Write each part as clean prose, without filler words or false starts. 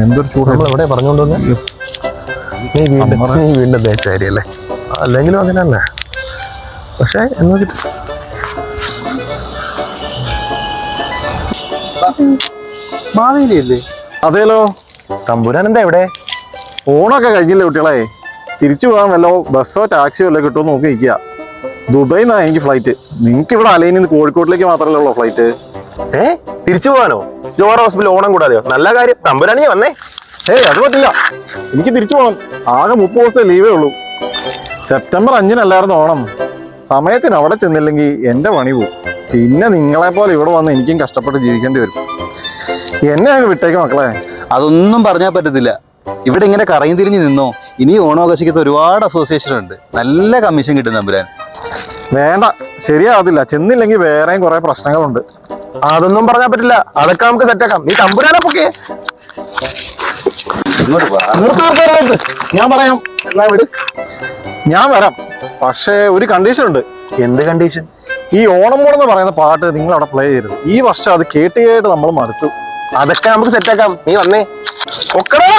എന്തൊരു ചൂട്. എവിടെ പറഞ്ഞോണ്ട് നീ വീണ്ടും തേച്ചാരിയല്ലേ? അല്ലെങ്കിലും അങ്ങനെ തന്നെ. പക്ഷെ എന്നാ മാവേലിയല്ലേ? അതേലോ. തമ്പുരാൻ എന്താ എവിടെ? ഓണൊക്കെ കഴിഞ്ഞില്ലേ കുട്ടികളെ? തിരിച്ചു പോകാൻ വല്ലോ ബസ്സോ ടാക്സിയോ വല്ലോ കിട്ടുമോ നോക്കി നിൽക്കുക. ദുബായിൽ നിന്നാണ് എനിക്ക് ഫ്ലൈറ്റ്. നിങ്ങൾക്ക് ഇവിടെ അലൈനിൽ നിന്ന് കോഴിക്കോട്ടിലേക്ക് മാത്രമല്ലേ ഉള്ളൂ ഫ്ലൈറ്റ്. തിരിച്ചു പോകാനോ? ജോഹർ ഹോസ്പിറ്റൽ ഓണം കൂടാതെയോ? നല്ല കാര്യം. തമ്പുരാനേ വന്നേ. അത് പറ്റില്ല. എനിക്ക് തിരിച്ചു പോകണം. ആകെ 30 ദിവസത്തെ ലീവേ ഉള്ളൂ. സെപ്റ്റംബർ 5-നല്ലായിരുന്നു ഓണം. സമയത്തിന് അവിടെ ചെന്നില്ലെങ്കിൽ എൻ്റെ പണി പോകും. പിന്നെ നിങ്ങളെപ്പോലെ ഇവിടെ വന്ന് എനിക്കും കഷ്ടപ്പെട്ട് ജീവിക്കേണ്ടി വരും. എന്നെ അങ്ങ് വിട്ടേക്ക് മക്കളെ. അതൊന്നും പറഞ്ഞാൽ പറ്റത്തില്ല. ഇവിടെ ഇങ്ങനെ കറങ്ങി തിരിഞ്ഞ് നിന്നോ. ഇനി ഓണാഘോഷിക്കത്ത് ഒരുപാട് അസോസിയേഷൻ ഉണ്ട്. നല്ല കമ്മീഷൻ കിട്ടും തമ്പുരാൻ. വേണ്ട, ശരിയാവത്തില്ല. ചെന്നില്ലെങ്കിൽ വേറെയും കുറെ പ്രശ്നങ്ങളുണ്ട്. അതൊന്നും പറഞ്ഞാൽ പറ്റില്ല. അതൊക്കെ നമുക്ക് സെറ്റാക്കാം. നീ തമ്പുരാനെ പൊക്കെ ഞാൻ പറയാം. ഞാൻ വരാം. പക്ഷേ ഒരു കണ്ടീഷൻ ഉണ്ട്. എന്ത് കണ്ടീഷൻ? ഈ ഓണം മൂടെന്ന് പറയുന്ന പാട്ട് നിങ്ങൾ അവിടെ പ്ലേ ചെയ്യരുത്. ഈ വർഷം അത് കേട്ട് കേട്ട് നമ്മൾ മടുത്തു. അതൊക്കെ നമുക്ക് സെറ്റാക്കാം. നീ വന്നേ. ഒക്കടാ.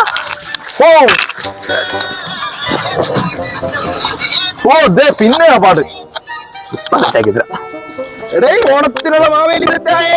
പിന്നെ ആ പാട്ട് ഓണത്തിനുള്ള മാവേലി സെറ്റായി.